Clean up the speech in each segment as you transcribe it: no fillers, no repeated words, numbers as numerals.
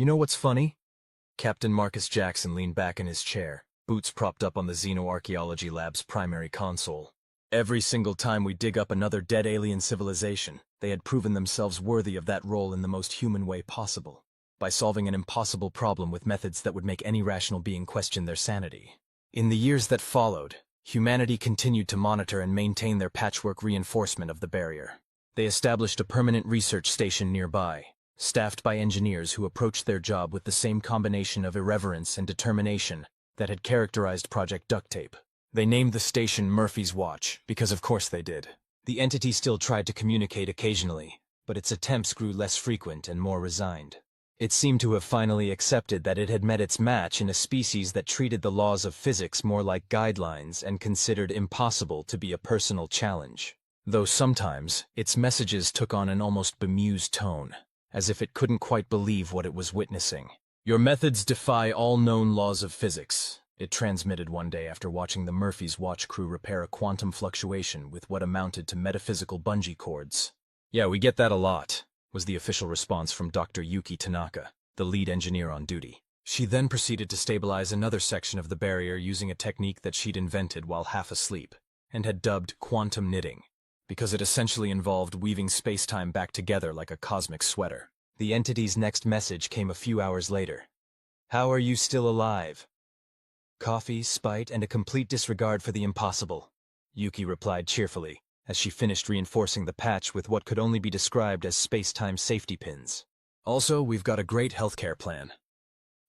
You know what's funny? Captain Marcus Jackson leaned back in his chair, boots propped up on the xenoarchaeology lab's primary console. Every single time we dig up another dead alien civilization, they had proven themselves worthy of that role in the most human way possible, by solving an impossible problem with methods that would make any rational being question their sanity. In the years that followed, humanity continued to monitor and maintain their patchwork reinforcement of the barrier. They established a permanent research station nearby, staffed by engineers who approached their job with the same combination of irreverence and determination that had characterized Project Duct Tape. They named the station Murphy's Watch, because of course they did. The entity still tried to communicate occasionally, but its attempts grew less frequent and more resigned. It seemed to have finally accepted that it had met its match in a species that treated the laws of physics more like guidelines and considered impossible to be a personal challenge. Though sometimes, its messages took on an almost bemused tone, as if it couldn't quite believe what it was witnessing. "Your methods defy all known laws of physics," it transmitted one day after watching the Murphy's Watch crew repair a quantum fluctuation with what amounted to metaphysical bungee cords. "Yeah, we get that a lot," was the official response from Dr. Yuki Tanaka, the lead engineer on duty. She then proceeded to stabilize another section of the barrier using a technique that she'd invented while half asleep, and had dubbed quantum knitting, because it essentially involved weaving space-time back together like a cosmic sweater. The entity's next message came a few hours later. "How are you still alive?" "Coffee, spite, and a complete disregard for the impossible," Yuki replied cheerfully, as she finished reinforcing the patch with what could only be described as space-time safety pins. "Also, we've got a great healthcare plan."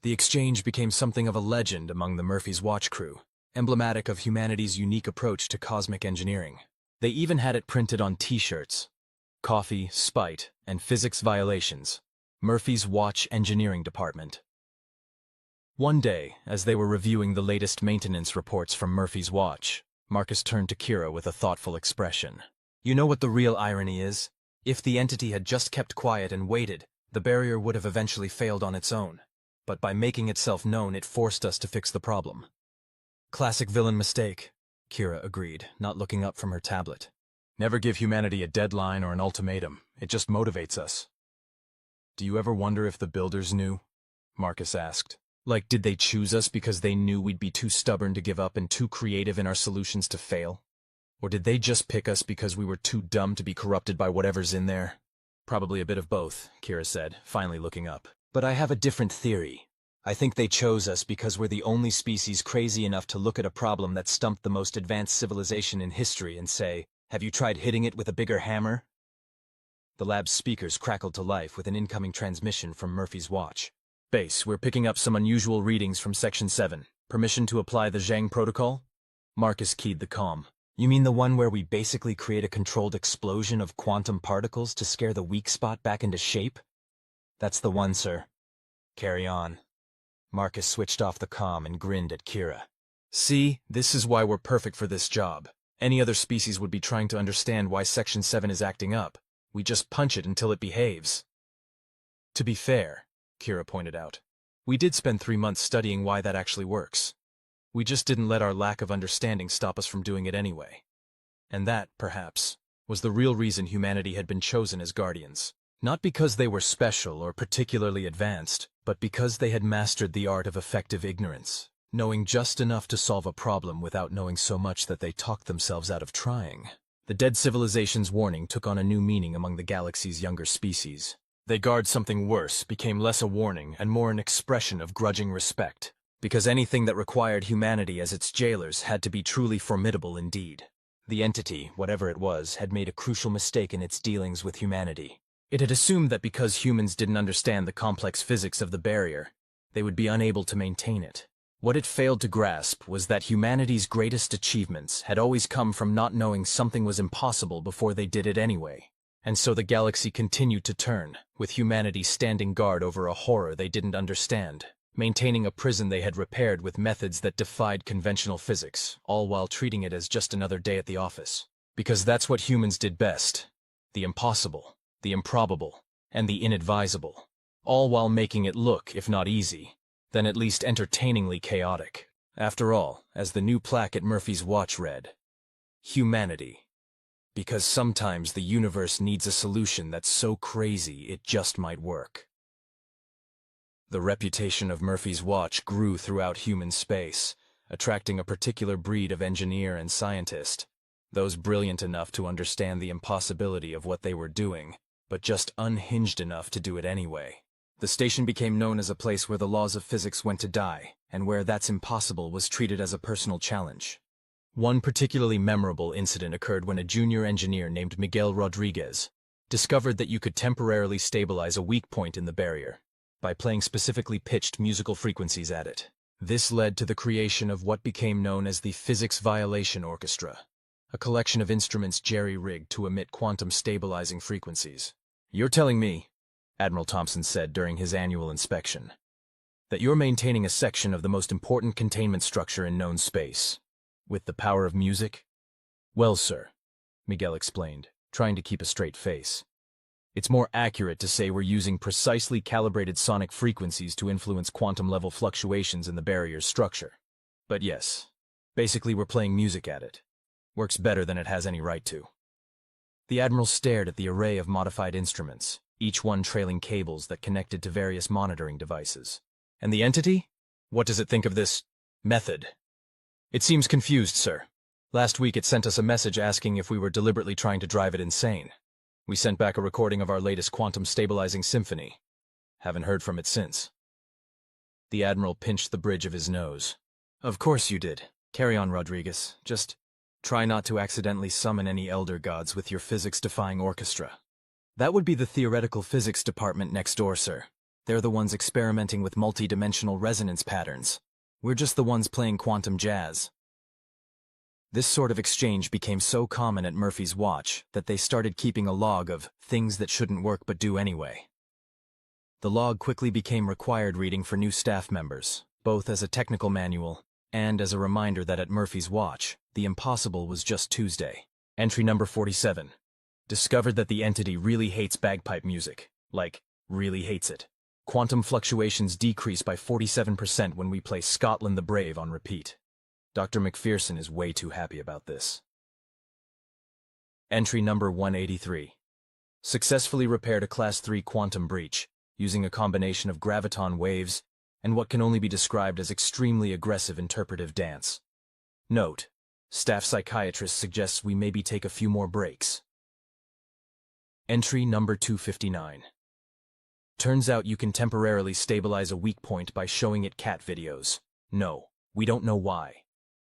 The exchange became something of a legend among the Murphy's Watch crew, emblematic of humanity's unique approach to cosmic engineering. They even had it printed on T-shirts. Coffee, spite, and physics violations. Murphy's Watch Engineering Department. One day, as they were reviewing the latest maintenance reports from Murphy's Watch, Marcus turned to Kira with a thoughtful expression. "You know what the real irony is? If the entity had just kept quiet and waited, the barrier would have eventually failed on its own. But by making itself known, it forced us to fix the problem." "Classic villain mistake," Kira agreed, not looking up from her tablet. "Never give humanity a deadline or an ultimatum. It just motivates us." "Do you ever wonder if the builders knew?" Marcus asked. "Like, did they choose us because they knew we'd be too stubborn to give up and too creative in our solutions to fail? Or did they just pick us because we were too dumb to be corrupted by whatever's in there?" "Probably a bit of both," Kira said, finally looking up. "But I have a different theory. I think they chose us because we're the only species crazy enough to look at a problem that stumped the most advanced civilization in history and say, 'Have you tried hitting it with a bigger hammer?'" The lab's speakers crackled to life with an incoming transmission from Murphy's Watch. "Base, we're picking up some unusual readings from Section 7. Permission to apply the Zhang Protocol?" Marcus keyed the comm. "You mean the one where we basically create a controlled explosion of quantum particles to scare the weak spot back into shape?" "That's the one, sir." "Carry on." Marcus switched off the comm and grinned at Kira. "See, this is why we're perfect for this job. Any other species would be trying to understand why Section 7 is acting up. We just punch it until it behaves." "To be fair," Kira pointed out, "we did spend 3 months studying why that actually works. We just didn't let our lack of understanding stop us from doing it anyway. And that, perhaps, was the real reason humanity had been chosen as guardians. Not because they were special or particularly advanced, but because they had mastered the art of effective ignorance, knowing just enough to solve a problem without knowing so much that they talked themselves out of trying." The dead civilization's warning took on a new meaning among the galaxy's younger species. They guard something worse became less a warning and more an expression of grudging respect, because anything that required humanity as its jailers had to be truly formidable indeed. The entity, whatever it was, had made a crucial mistake in its dealings with humanity. It had assumed that because humans didn't understand the complex physics of the barrier, they would be unable to maintain it. What it failed to grasp was that humanity's greatest achievements had always come from not knowing something was impossible before they did it anyway. And so the galaxy continued to turn, with humanity standing guard over a horror they didn't understand, maintaining a prison they had repaired with methods that defied conventional physics, all while treating it as just another day at the office. Because that's what humans did best: the impossible, the improbable, and the inadvisable, all while making it look, if not easy, then at least entertainingly chaotic. After all, as the new plaque at Murphy's Watch read, "Humanity. Because sometimes the universe needs a solution that's so crazy it just might work." The reputation of Murphy's Watch grew throughout human space, attracting a particular breed of engineer and scientist. Those brilliant enough to understand the impossibility of what they were doing, but just unhinged enough to do it anyway. The station became known as a place where the laws of physics went to die, and where that's impossible was treated as a personal challenge. One particularly memorable incident occurred when a junior engineer named Miguel Rodriguez discovered that you could temporarily stabilize a weak point in the barrier by playing specifically pitched musical frequencies at it. This led to the creation of what became known as the Physics Violation Orchestra, a collection of instruments jerry-rigged to emit quantum-stabilizing frequencies. "You're telling me," Admiral Thompson said during his annual inspection, "that you're maintaining a section of the most important containment structure in known space, with the power of music?" "Well, sir," Miguel explained, trying to keep a straight face, "it's more accurate to say we're using precisely calibrated sonic frequencies to influence quantum-level fluctuations in the barrier's structure. But yes, basically we're playing music at it. Works better than it has any right to." The Admiral stared at the array of modified instruments, each one trailing cables that connected to various monitoring devices. "And the entity? What does it think of this method?" "It seems confused, sir. Last week it sent us a message asking if we were deliberately trying to drive it insane. We sent back a recording of our latest quantum-stabilizing symphony. Haven't heard from it since." The Admiral pinched the bridge of his nose. "Of course you did. Carry on, Rodriguez. Just try not to accidentally summon any elder gods with your physics-defying orchestra." "That would be the theoretical physics department next door, sir. They're the ones experimenting with multi-dimensional resonance patterns. We're just the ones playing quantum jazz." This sort of exchange became so common at Murphy's Watch that they started keeping a log of things that shouldn't work but do anyway. The log quickly became required reading for new staff members, both as a technical manual and as a reminder that at Murphy's Watch, the impossible was just Tuesday. Entry number 47. Discovered that the entity really hates bagpipe music. Like, really hates it. Quantum fluctuations decrease by 47% when we play Scotland the Brave on repeat. Dr. McPherson is way too happy about this. Entry number 183. Successfully repaired a Class 3 quantum breach, using a combination of graviton waves and what can only be described as extremely aggressive interpretive dance. Note: staff psychiatrist suggests we maybe take a few more breaks. Entry number 259. Turns out you can temporarily stabilize a weak point by showing it cat videos. No, we don't know why.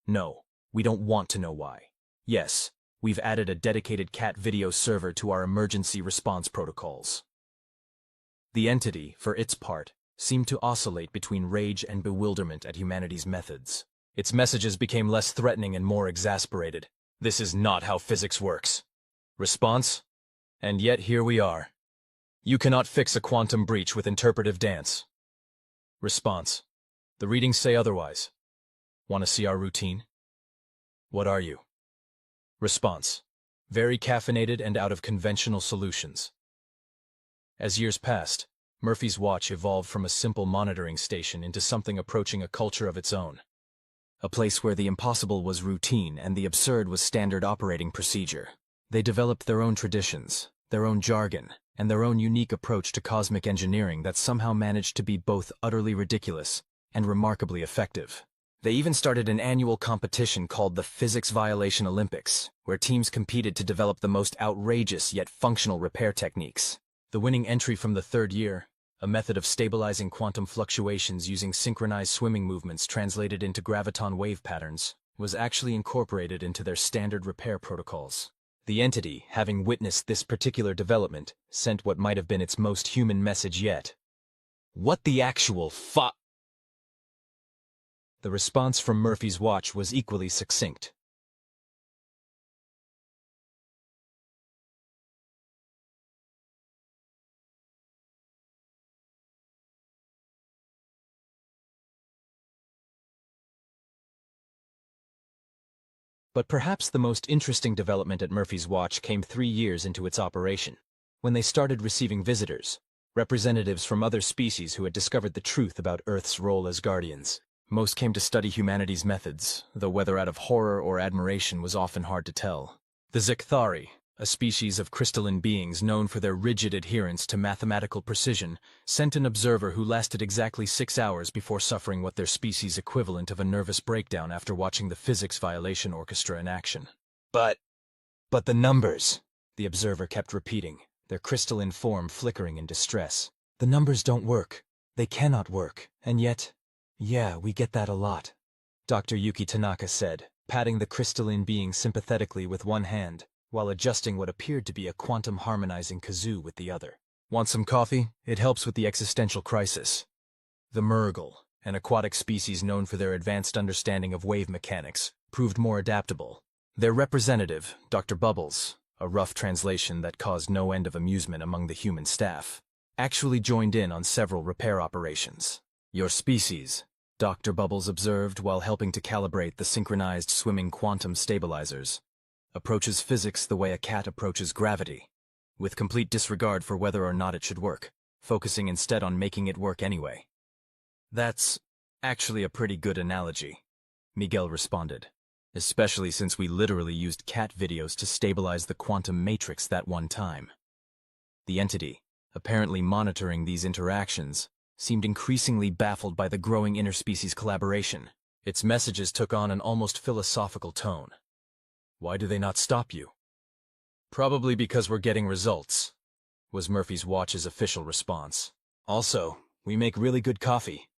No, we don't want to know why. Yes, we've added a dedicated cat video server to our emergency response protocols. The entity, for its part, seemed to oscillate between rage and bewilderment at humanity's methods. Its messages became less threatening and more exasperated. "This is not how physics works." Response: "And yet here we are. You cannot fix a quantum breach with interpretive dance." Response: "The readings say otherwise. Want to see our routine?" "What are you?" Response: "Very caffeinated and out of conventional solutions." As years passed, Murphy's Watch evolved from a simple monitoring station into something approaching a culture of its own. A place where the impossible was routine and the absurd was standard operating procedure. They developed their own traditions, their own jargon, and their own unique approach to cosmic engineering that somehow managed to be both utterly ridiculous and remarkably effective. They even started an annual competition called the Physics Violation Olympics, where teams competed to develop the most outrageous yet functional repair techniques. The winning entry from the third year, a method of stabilizing quantum fluctuations using synchronized swimming movements translated into graviton wave patterns, was actually incorporated into their standard repair protocols. The entity, having witnessed this particular development, sent what might have been its most human message yet. "What the actual fu-" The response from Murphy's Watch was equally succinct. But perhaps the most interesting development at Murphy's Watch came 3 years into its operation, when they started receiving visitors, representatives from other species who had discovered the truth about Earth's role as guardians. Most came to study humanity's methods, though whether out of horror or admiration was often hard to tell. The Zekthari, a species of crystalline beings known for their rigid adherence to mathematical precision, sent an observer who lasted exactly 6 hours before suffering what their species' equivalent of a nervous breakdown after watching the physics violation orchestra in action. But the numbers, the observer kept repeating, their crystalline form flickering in distress. The numbers don't work. They cannot work. And yet, yeah, we get that a lot. Dr. Yuki Tanaka said, patting the crystalline being sympathetically with one hand, while adjusting what appeared to be a quantum harmonizing kazoo with the other. Want some coffee? It helps with the existential crisis. The Murgle, an aquatic species known for their advanced understanding of wave mechanics, proved more adaptable. Their representative, Dr. Bubbles, a rough translation that caused no end of amusement among the human staff, actually joined in on several repair operations. Your species, Dr. Bubbles observed while helping to calibrate the synchronized swimming quantum stabilizers, approaches physics the way a cat approaches gravity, with complete disregard for whether or not it should work, focusing instead on making it work anyway. That's actually a pretty good analogy, Miguel responded, especially since we literally used cat videos to stabilize the quantum matrix that one time. The entity, apparently monitoring these interactions, seemed increasingly baffled by the growing interspecies collaboration. Its messages took on an almost philosophical tone. Why do they not stop you? Probably because we're getting results, was Murphy's Watch's official response. Also, we make really good coffee.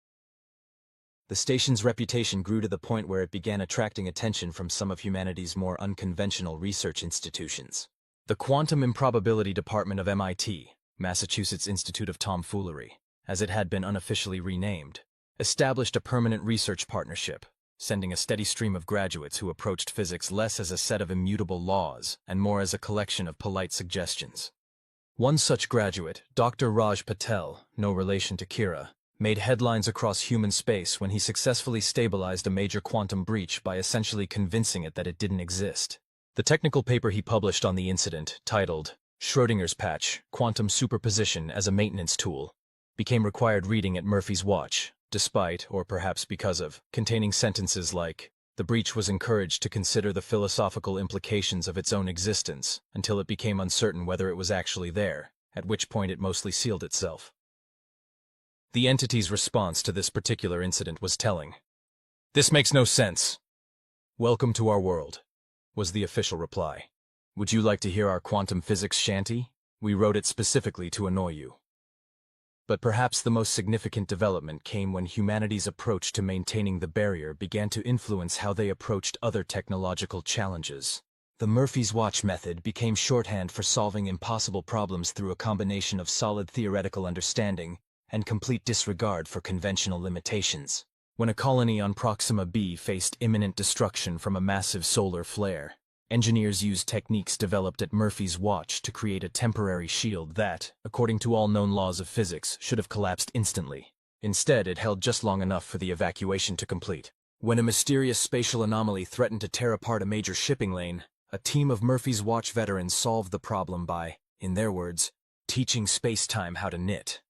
The station's reputation grew to the point where it began attracting attention from some of humanity's more unconventional research institutions. The Quantum Improbability Department of MIT, Massachusetts Institute of Tomfoolery, as it had been unofficially renamed, established a permanent research partnership, sending a steady stream of graduates who approached physics less as a set of immutable laws and more as a collection of polite suggestions. One such graduate, Dr. Raj Patel, no relation to Kira, made headlines across human space when he successfully stabilized a major quantum breach by essentially convincing it that it didn't exist. The technical paper he published on the incident, titled Schrödinger's Patch, Quantum Superposition as a Maintenance Tool, became required reading at Murphy's Watch, despite, or perhaps because of, containing sentences like, the breach was encouraged to consider the philosophical implications of its own existence until it became uncertain whether it was actually there, at which point it mostly sealed itself. The entity's response to this particular incident was telling. This makes no sense. Welcome to our world, was the official reply. Would you like to hear our quantum physics shanty? We wrote it specifically to annoy you. But perhaps the most significant development came when humanity's approach to maintaining the barrier began to influence how they approached other technological challenges. The Murphy's Watch method became shorthand for solving impossible problems through a combination of solid theoretical understanding and complete disregard for conventional limitations. When a colony on Proxima b faced imminent destruction from a massive solar flare, engineers used techniques developed at Murphy's Watch to create a temporary shield that, according to all known laws of physics, should have collapsed instantly. Instead, it held just long enough for the evacuation to complete. When a mysterious spatial anomaly threatened to tear apart a major shipping lane, a team of Murphy's Watch veterans solved the problem by, in their words, teaching space-time how to knit.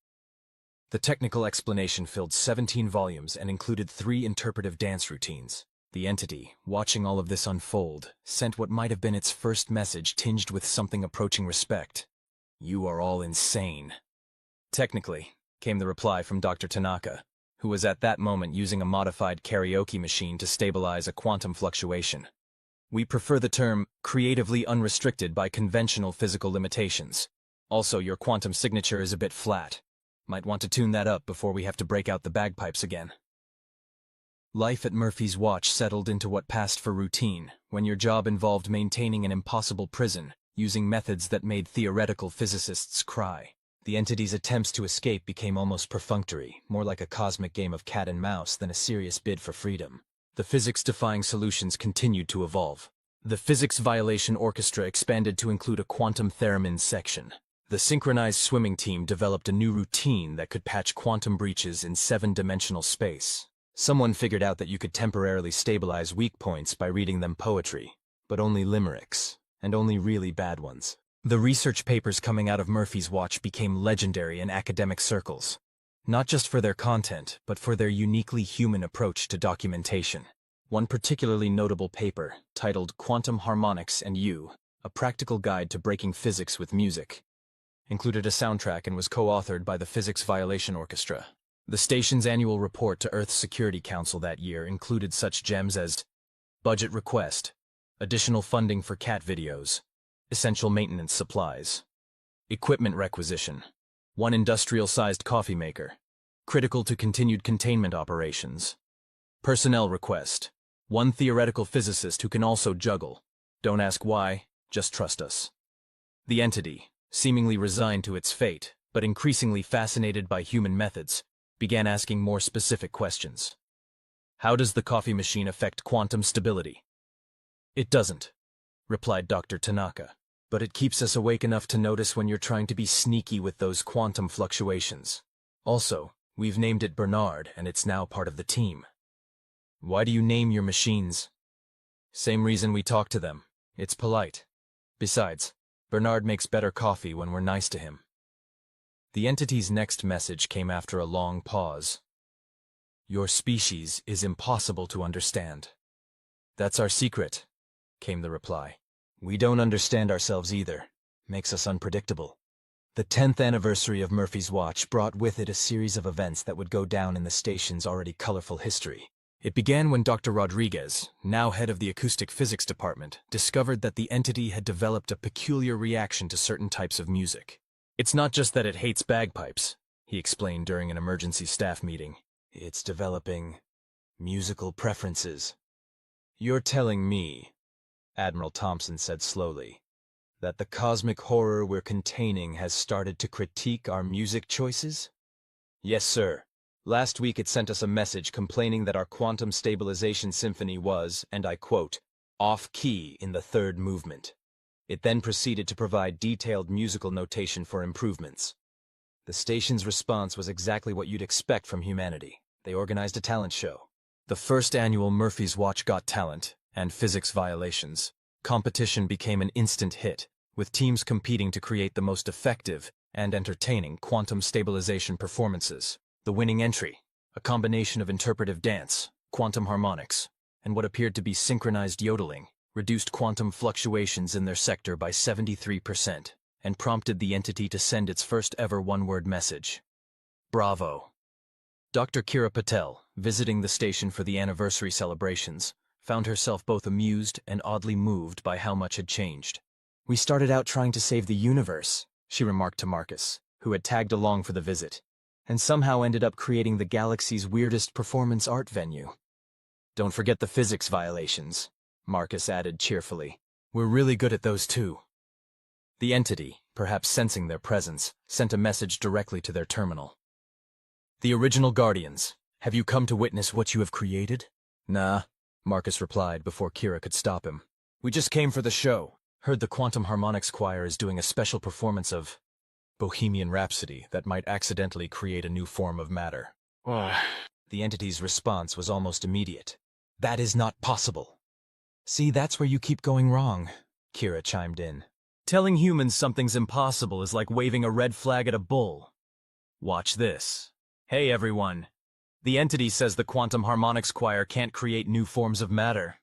The technical explanation filled 17 volumes and included 3 interpretive dance routines. The entity, watching all of this unfold, sent what might have been its first message tinged with something approaching respect. You are all insane. Technically, came the reply from Dr. Tanaka, who was at that moment using a modified karaoke machine to stabilize a quantum fluctuation. We prefer the term creatively unrestricted by conventional physical limitations. Also, your quantum signature is a bit flat. Might want to tune that up before we have to break out the bagpipes again. Life at Murphy's Watch settled into what passed for routine when your job involved maintaining an impossible prison using methods that made theoretical physicists cry. The entity's attempts to escape became almost perfunctory, more like a cosmic game of cat and mouse than a serious bid for freedom. The physics-defying solutions continued to evolve. The physics violation orchestra expanded to include a quantum theremin section. The synchronized swimming team developed a new routine that could patch quantum breaches in 7-dimensional space. Someone figured out that you could temporarily stabilize weak points by reading them poetry, but only limericks, and only really bad ones. The research papers coming out of Murphy's Watch became legendary in academic circles, not just for their content, but for their uniquely human approach to documentation. One particularly notable paper, titled Quantum Harmonics and You, a practical guide to breaking physics with music. Included a soundtrack and was co-authored by the Physics Violation Orchestra. The station's annual report to Earth's Security Council that year included such gems as budget request, additional funding for cat videos, essential maintenance supplies, equipment requisition, one industrial-sized coffee maker, critical to continued containment operations, personnel request, one theoretical physicist who can also juggle. Don't ask why, just trust us. The entity, seemingly resigned to its fate, but increasingly fascinated by human methods, began asking more specific questions. How does the coffee machine affect quantum stability? It doesn't, replied Dr. Tanaka, but it keeps us awake enough to notice when you're trying to be sneaky with those quantum fluctuations. Also, we've named it Bernard, and it's now part of the team. Why do you name your machines? Same reason we talk to them. It's polite. Besides, Bernard makes better coffee when we're nice to him. The entity's next message came after a long pause. Your species is impossible to understand. That's our secret, came the reply. We don't understand ourselves either. Makes us unpredictable. The 10th anniversary of Murphy's Watch brought with it a series of events that would go down in the station's already colorful history. It began when Dr. Rodriguez, now head of the acoustic physics department, discovered that the entity had developed a peculiar reaction to certain types of music. It's not just that it hates bagpipes, he explained during an emergency staff meeting. It's developing musical preferences. You're telling me, Admiral Thompson said slowly, that the cosmic horror we're containing has started to critique our music choices? Yes, sir. Last week it sent us a message complaining that our quantum stabilization symphony was, and I quote, off-key in the third movement. It then proceeded to provide detailed musical notation for improvements. The station's response was exactly what you'd expect from humanity. They organized a talent show. The first annual Murphy's Watch Got Talent and Physics Violations competition became an instant hit, with teams competing to create the most effective and entertaining quantum stabilization performances. The winning entry, a combination of interpretive dance, quantum harmonics, and what appeared to be synchronized yodeling, reduced quantum fluctuations in their sector by 73% and prompted the entity to send its first ever one-word message. Bravo. Dr. Kira Patel, visiting the station for the anniversary celebrations, found herself both amused and oddly moved by how much had changed. We started out trying to save the universe, she remarked to Marcus, who had tagged along for the visit, and somehow ended up creating the galaxy's weirdest performance art venue. Don't forget the physics violations, Marcus added cheerfully. We're really good at those too. The entity, perhaps sensing their presence, sent a message directly to their terminal. The original Guardians, have you come to witness what you have created? Nah, Marcus replied before Kira could stop him. We just came for the show. Heard the Quantum Harmonics Choir is doing a special performance of Bohemian Rhapsody that might accidentally create a new form of matter. The entity's response was almost immediate. That is not possible. See, that's where you keep going wrong, Kira chimed in. Telling humans something's impossible is like waving a red flag at a bull. Watch this. Hey everyone. The entity says the Quantum Harmonics Choir can't create new forms of matter.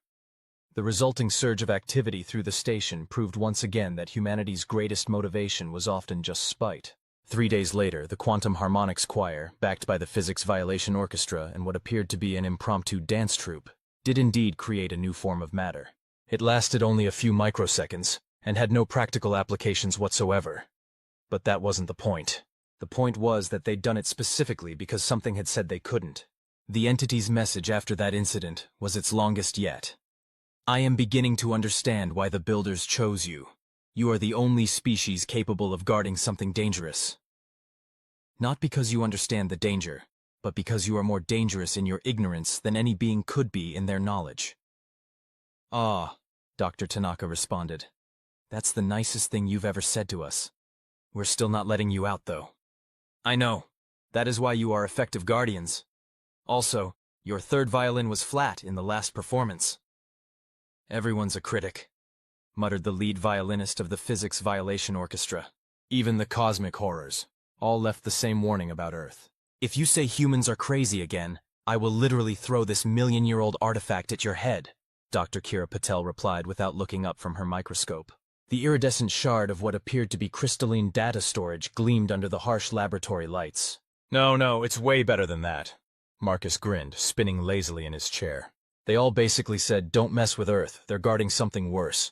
The resulting surge of activity through the station proved once again that humanity's greatest motivation was often just spite. 3 days later, the Quantum Harmonics Choir, backed by the Physics Violation Orchestra and what appeared to be an impromptu dance troupe, did indeed create a new form of matter. It lasted only a few microseconds, and had no practical applications whatsoever. But that wasn't the point. The point was that they'd done it specifically because something had said they couldn't. The entity's message after that incident was its longest yet. I am beginning to understand why the Builders chose you. You are the only species capable of guarding something dangerous. Not because you understand the danger, but because you are more dangerous in your ignorance than any being could be in their knowledge. Ah, Dr. Tanaka responded. That's the nicest thing you've ever said to us. We're still not letting you out, though. I know. That is why you are effective guardians. Also, your third violin was flat in the last performance. Everyone's a critic, muttered the lead violinist of the Physics Violation Orchestra. Even the cosmic horrors, all left the same warning about Earth. If you say humans are crazy again, I will literally throw this million-year-old artifact at your head, Dr. Kira Patel replied without looking up from her microscope. The iridescent shard of what appeared to be crystalline data storage gleamed under the harsh laboratory lights. No, it's way better than that. Marcus grinned, spinning lazily in his chair. They all basically said, don't mess with Earth, they're guarding something worse.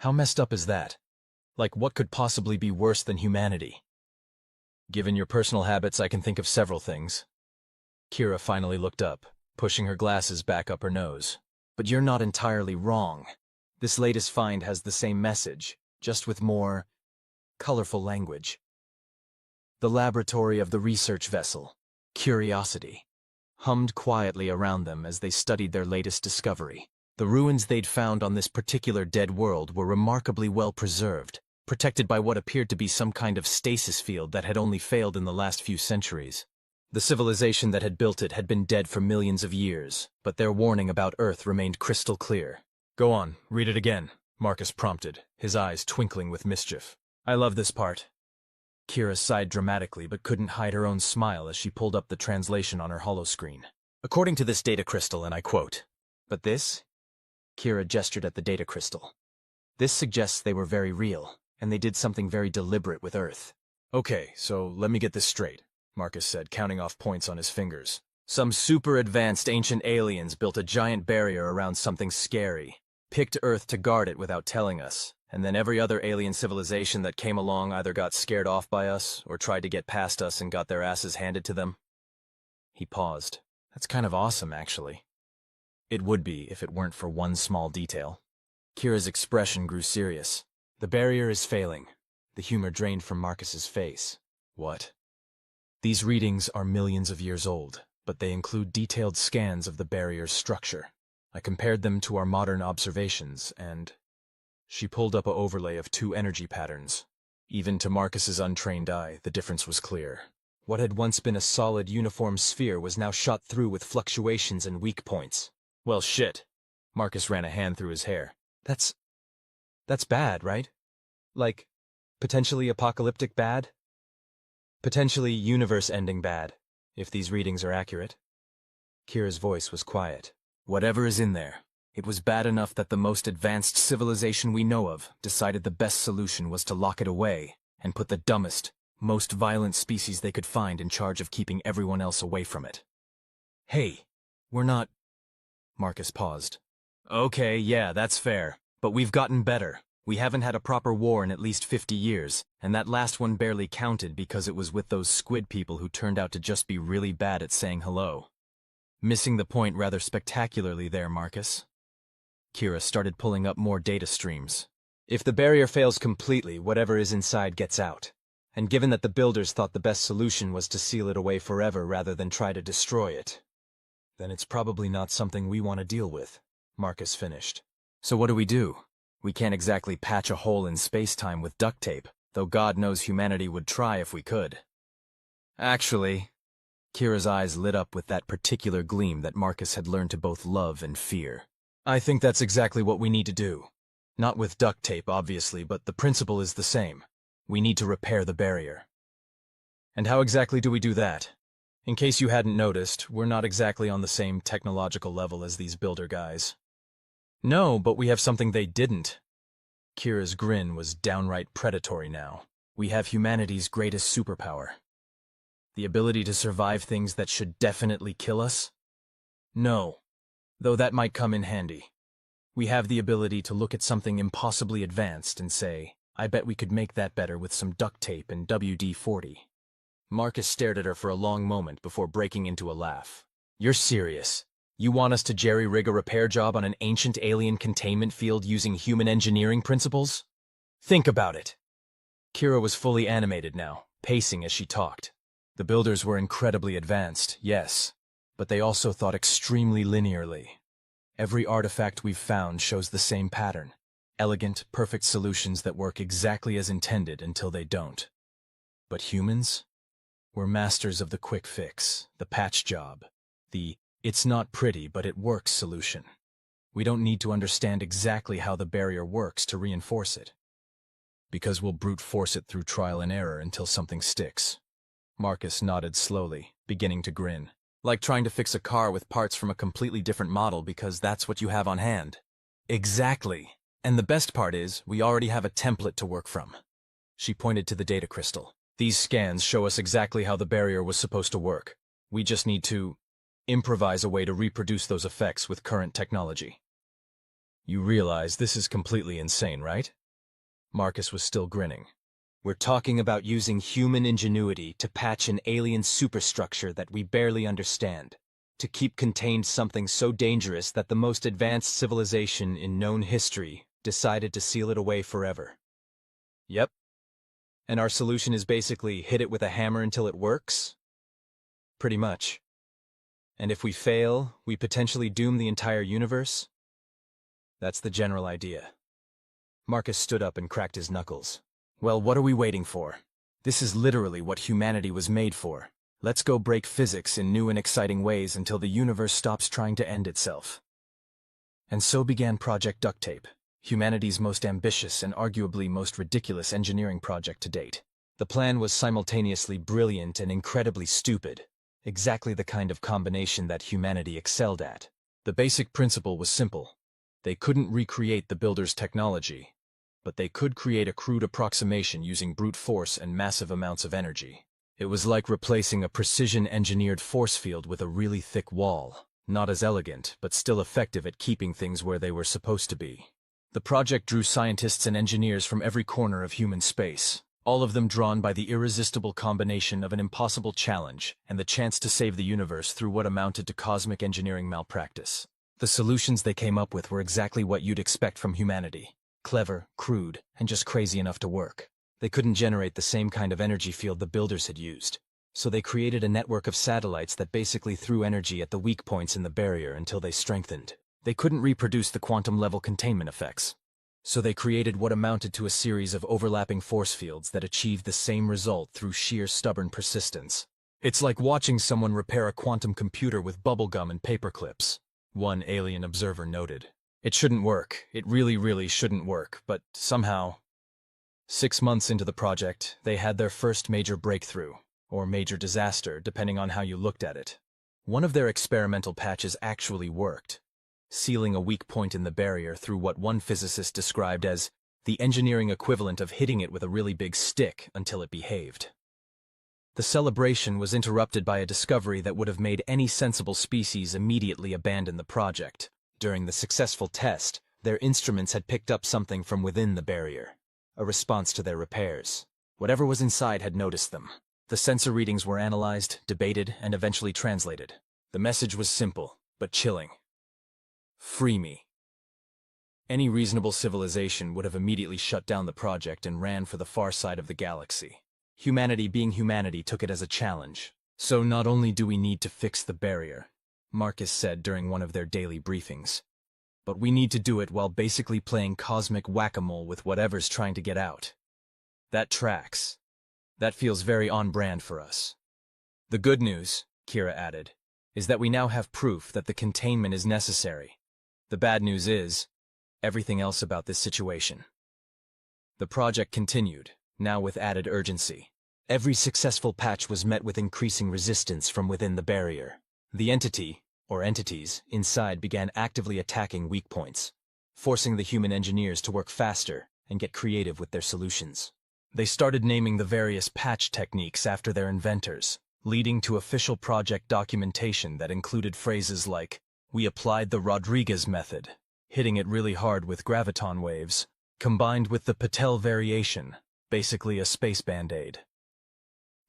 How messed up is that? Like, what could possibly be worse than humanity? Given your personal habits, I can think of several things. Kira finally looked up, pushing her glasses back up her nose. But you're not entirely wrong. This latest find has the same message, just with more colorful language. The laboratory of the research vessel, Curiosity, hummed quietly around them as they studied their latest discovery. The ruins they'd found on this particular dead world were remarkably well preserved, protected by what appeared to be some kind of stasis field that had only failed in the last few centuries. The civilization that had built it had been dead for millions of years, but their warning about Earth remained crystal clear. Go on, read it again, Marcus prompted, his eyes twinkling with mischief. I love this part. Kira sighed dramatically but couldn't hide her own smile as she pulled up the translation on her holoscreen. According to this data crystal, and I quote, "But this?" Kira gestured at the data crystal. "This suggests they were very real, and they did something very deliberate with Earth." Okay, so let me get this straight, Marcus said, counting off points on his fingers. Some super advanced ancient aliens built a giant barrier around something scary, picked Earth to guard it without telling us, and then every other alien civilization that came along either got scared off by us or tried to get past us and got their asses handed to them. He paused. That's kind of awesome, actually. It would be if it weren't for one small detail. Kira's expression grew serious. The barrier is failing. The humor drained from Marcus's face. What? These readings are millions of years old, but they include detailed scans of the barrier's structure. I compared them to our modern observations, and she pulled up an overlay of two energy patterns. Even to Marcus's untrained eye, the difference was clear. What had once been a solid, uniform sphere was now shot through with fluctuations and weak points. Well, shit. Marcus ran a hand through his hair. That's bad, right? Like, potentially apocalyptic bad? Potentially universe-ending bad, if these readings are accurate. Kira's voice was quiet. Whatever is in there, it was bad enough that the most advanced civilization we know of decided the best solution was to lock it away and put the dumbest, most violent species they could find in charge of keeping everyone else away from it. Hey, we're not... Marcus paused. Okay, yeah, that's fair, but we've gotten better. We haven't had a proper war in at least 50 years, and that last one barely counted because it was with those squid people who turned out to just be really bad at saying hello. Missing the point rather spectacularly there, Marcus. Kira started pulling up more data streams. If the barrier fails completely, whatever is inside gets out. And given that the builders thought the best solution was to seal it away forever rather than try to destroy it, then it's probably not something we want to deal with, Marcus finished. So what do? We can't exactly patch a hole in space-time with duct tape, though God knows humanity would try if we could. Actually... Kira's eyes lit up with that particular gleam that Marcus had learned to both love and fear. I think that's exactly what we need to do. Not with duct tape, obviously, but the principle is the same. We need to repair the barrier. And how exactly do we do that? In case you hadn't noticed, we're not exactly on the same technological level as these builder guys. No, but we have something they didn't. Kira's grin was downright predatory now. We have humanity's greatest superpower. The ability to survive things that should definitely kill us? No, though that might come in handy. We have the ability to look at something impossibly advanced and say, I bet we could make that better with some duct tape and WD-40. Marcus stared at her for a long moment before breaking into a laugh. You're serious? You want us to jerry-rig a repair job on an ancient alien containment field using human engineering principles? Think about it. Kira was fully animated now, pacing as she talked. The builders were incredibly advanced, yes, but they also thought extremely linearly. Every artifact we've found shows the same pattern. Elegant, perfect solutions that work exactly as intended until they don't. But humans? We're masters of the quick fix, the patch job, the it's not pretty but it works solution. We don't need to understand exactly how the barrier works to reinforce it. Because we'll brute force it through trial and error until something sticks. Marcus nodded slowly, beginning to grin. Like trying to fix a car with parts from a completely different model because that's what you have on hand. Exactly. And the best part is, we already have a template to work from. She pointed to the data crystal. These scans show us exactly how the barrier was supposed to work. We just need to improvise a way to reproduce those effects with current technology. You realize this is completely insane, right? Marcus was still grinning. We're talking about using human ingenuity to patch an alien superstructure that we barely understand, to keep contained something so dangerous that the most advanced civilization in known history decided to seal it away forever. Yep. And our solution is basically hit it with a hammer until it works? Pretty much. And if we fail, we potentially doom the entire universe? That's the general idea. Marcus stood up and cracked his knuckles. Well, what are we waiting for? This is literally what humanity was made for. Let's go break physics in new and exciting ways until the universe stops trying to end itself. And so began Project Duct Tape, humanity's most ambitious and arguably most ridiculous engineering project to date. The plan was simultaneously brilliant and incredibly stupid, exactly the kind of combination that humanity excelled at. The basic principle was simple. They couldn't recreate the builder's technology, but they could create a crude approximation using brute force and massive amounts of energy. It was like replacing a precision-engineered force field with a really thick wall, not as elegant, but still effective at keeping things where they were supposed to be. The project drew scientists and engineers from every corner of human space, all of them drawn by the irresistible combination of an impossible challenge and the chance to save the universe through what amounted to cosmic engineering malpractice. The solutions they came up with were exactly what you'd expect from humanity. Clever, crude, and just crazy enough to work. They couldn't generate the same kind of energy field the builders had used, so they created a network of satellites that basically threw energy at the weak points in the barrier until they strengthened. They couldn't reproduce the quantum-level containment effects, so they created what amounted to a series of overlapping force fields that achieved the same result through sheer stubborn persistence. It's like watching someone repair a quantum computer with bubblegum and paper clips, one alien observer noted. It shouldn't work. It really shouldn't work, but somehow, 6 months into the project, they had their first major breakthrough, or major disaster, depending on how you looked at it. One of their experimental patches actually worked, sealing a weak point in the barrier through what one physicist described as the engineering equivalent of hitting it with a really big stick until it behaved. The celebration was interrupted by a discovery that would have made any sensible species immediately abandon the project. During the successful test, their instruments had picked up something from within the barrier, a response to their repairs. Whatever was inside had noticed them. The sensor readings were analyzed, debated, and eventually translated. The message was simple, but chilling. Free me. Any reasonable civilization would have immediately shut down the project and ran for the far side of the galaxy. Humanity being humanity took it as a challenge. So not only do we need to fix the barrier, Marcus said during one of their daily briefings, but we need to do it while basically playing cosmic whack-a-mole with whatever's trying to get out. That tracks. That feels very on-brand for us. The good news, Kira added, is that we now have proof that the containment is necessary. The bad news is everything else about this situation. The project continued, now with added urgency. Every successful patch was met with increasing resistance from within the barrier. The entity, or entities, inside began actively attacking weak points, forcing the human engineers to work faster and get creative with their solutions. They started naming the various patch techniques after their inventors, leading to official project documentation that included phrases like, "We applied the Rodriguez method," hitting it really hard with graviton waves, combined with the Patel variation, basically a space band-aid.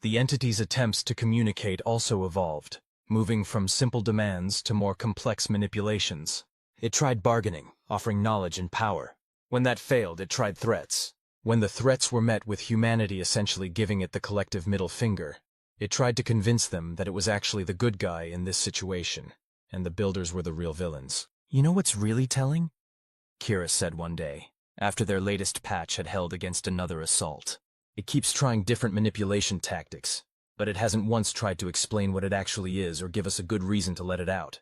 The entity's attempts to communicate also evolved, moving from simple demands to more complex manipulations. It tried bargaining, offering knowledge and power. When that failed, it tried threats. When the threats were met with humanity essentially giving it the collective middle finger, it tried to convince them that it was actually the good guy in this situation, and the builders were the real villains. "You know what's really telling?" Kira said one day, after their latest patch had held against another assault. "It keeps trying different manipulation tactics, but it hasn't once tried to explain what it actually is or give us a good reason to let it out.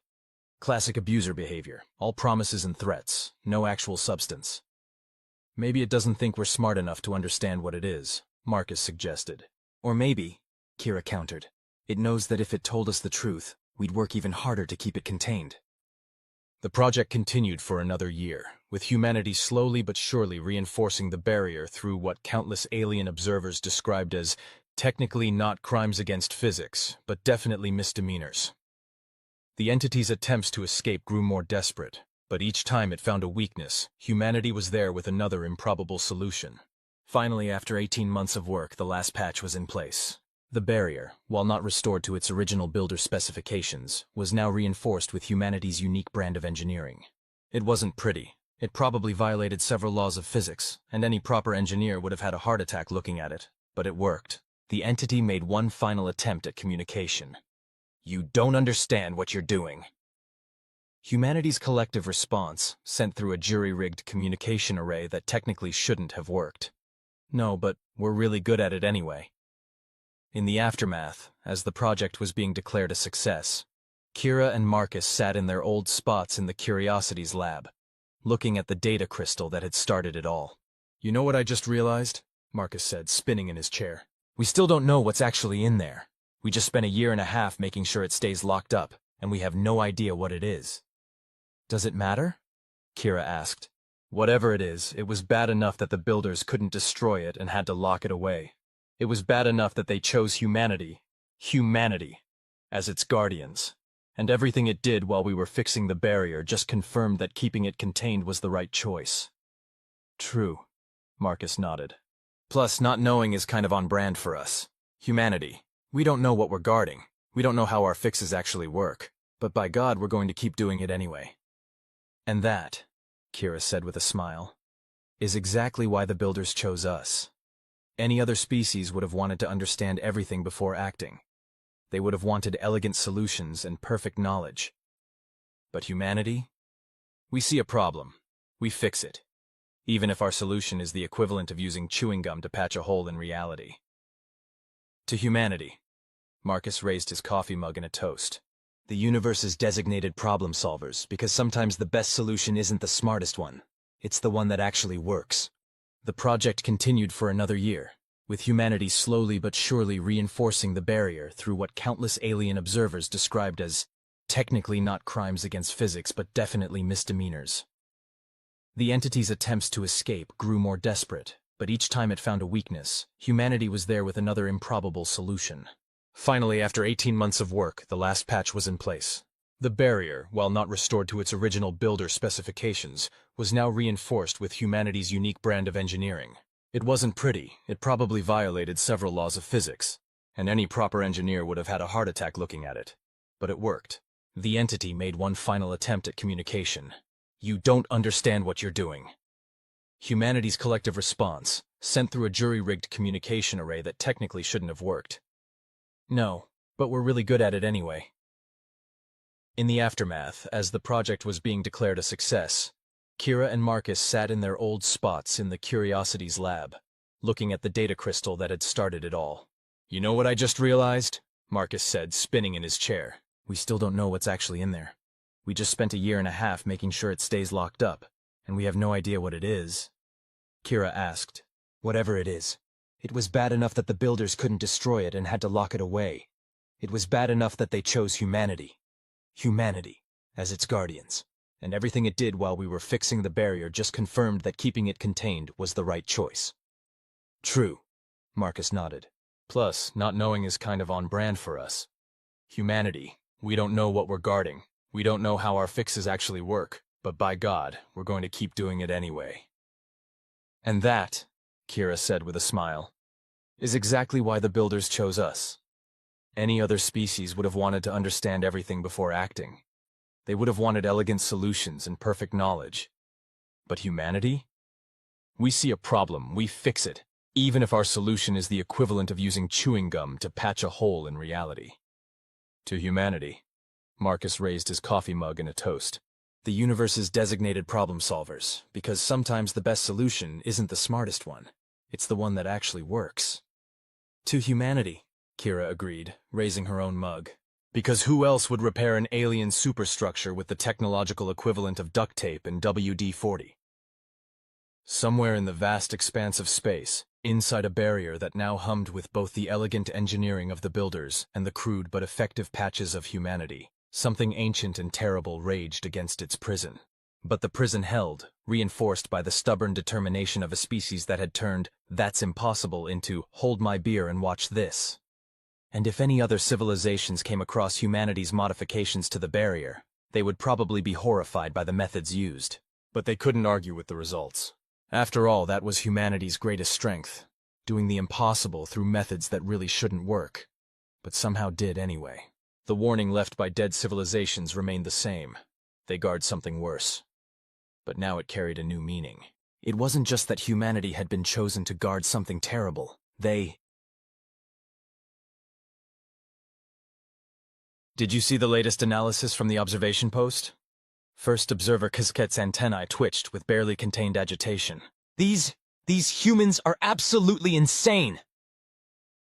Classic abuser behavior, all promises and threats, no actual substance." "Maybe it doesn't think we're smart enough to understand what it is," Marcus suggested. "Or maybe," Kira countered, "it knows that if it told us the truth, we'd work even harder to keep it contained." The project continued for another year, with humanity slowly but surely reinforcing the barrier through what countless alien observers described as technically not crimes against physics, but definitely misdemeanors. The entity's attempts to escape grew more desperate, but each time it found a weakness, humanity was there with another improbable solution. Finally, after 18 months of work, the last patch was in place. The barrier, while not restored to its original builder specifications, was now reinforced with humanity's unique brand of engineering. It wasn't pretty. It probably violated several laws of physics, and any proper engineer would have had a heart attack looking at it, but it worked. The entity made one final attempt at communication. "You don't understand what you're doing." Humanity's collective response, sent through a jury-rigged communication array that technically shouldn't have worked. "No, but we're really good at it anyway." In the aftermath, as the project was being declared a success, Kira and Marcus sat in their old spots in the Curiosities lab, looking at the data crystal that had started it all. "You know what I just realized?" Marcus said, spinning in his chair. "We still don't know what's actually in there. We just spent a year and a half making sure it stays locked up, and we have no idea what it is." "Does it matter?" Kira asked. "Whatever it is, it was bad enough that the builders couldn't destroy it and had to lock it away. It was bad enough that they chose humanity, as its guardians. And everything it did while we were fixing the barrier just confirmed that keeping it contained was the right choice." "True," Marcus nodded. "Plus, not knowing is kind of on brand for us. Humanity. We don't know what we're guarding. We don't know how our fixes actually work. But by God, we're going to keep doing it anyway." "And that," Kira said with a smile, "is exactly why the builders chose us. Any other species would have wanted to understand everything before acting. They would have wanted elegant solutions and perfect knowledge. But humanity? We see a problem. We fix it. Even if our solution is the equivalent of using chewing gum to patch a hole in reality." "To humanity." Marcus raised his coffee mug in a toast. "The universe's designated problem solvers, because sometimes the best solution isn't the smartest one. It's the one that actually works." The project continued for another year, with humanity slowly but surely reinforcing the barrier through what countless alien observers described as technically not crimes against physics but definitely misdemeanors. The entity's attempts to escape grew more desperate, but each time it found a weakness, humanity was there with another improbable solution. Finally, after 18 months of work, the last patch was in place. The barrier, while not restored to its original builder specifications, was now reinforced with humanity's unique brand of engineering. It wasn't pretty. It probably violated several laws of physics, and any proper engineer would have had a heart attack looking at it. But it worked. The entity made one final attempt at communication. "You don't understand what you're doing." Humanity's collective response, sent through a jury-rigged communication array that technically shouldn't have worked. "No, but we're really good at it anyway." In the aftermath, as the project was being declared a success, Kira and Marcus sat in their old spots in the Curiosities lab, looking at the data crystal that had started it all. "You know what I just realized?" Marcus said, spinning in his chair. "We still don't know what's actually in there. We just spent a year and a half making sure it stays locked up, and we have no idea what it is." Kira asked. "Whatever it is, it was bad enough that the builders couldn't destroy it and had to lock it away. It was bad enough that they chose humanity, as its guardians. And everything it did while we were fixing the barrier just confirmed that keeping it contained was the right choice." "True," Marcus nodded. "Plus, not knowing is kind of on brand for us. Humanity. We don't know what we're guarding. We don't know how our fixes actually work. But by God, we're going to keep doing it anyway." "And that," Kira said with a smile, "is exactly why the builders chose us. Any other species would have wanted to understand everything before acting. They would have wanted elegant solutions and perfect knowledge. But humanity? We see a problem, we fix it, even if our solution is the equivalent of using chewing gum to patch a hole in reality." "To humanity." Marcus raised his coffee mug in a toast. "The universe's designated problem solvers, because sometimes the best solution isn't the smartest one. It's the one that actually works." "To humanity," Kira agreed, raising her own mug. "Because who else would repair an alien superstructure with the technological equivalent of duct tape and WD-40? Somewhere in the vast expanse of space, inside a barrier that now hummed with both the elegant engineering of the builders and the crude but effective patches of humanity, something ancient and terrible raged against its prison. But the prison held, reinforced by the stubborn determination of a species that had turned "that's impossible" into "hold my beer and watch this." And if any other civilizations came across humanity's modifications to the barrier, they would probably be horrified by the methods used. But they couldn't argue with the results. After all, that was humanity's greatest strength, doing the impossible through methods that really shouldn't work, but somehow did anyway. The warning left by dead civilizations remained the same. They guard something worse. But now it carried a new meaning. It wasn't just that humanity had been chosen to guard something terrible. Did you see the latest analysis from the observation post? First observer Kazket's antennae twitched with barely contained agitation. These humans are absolutely insane!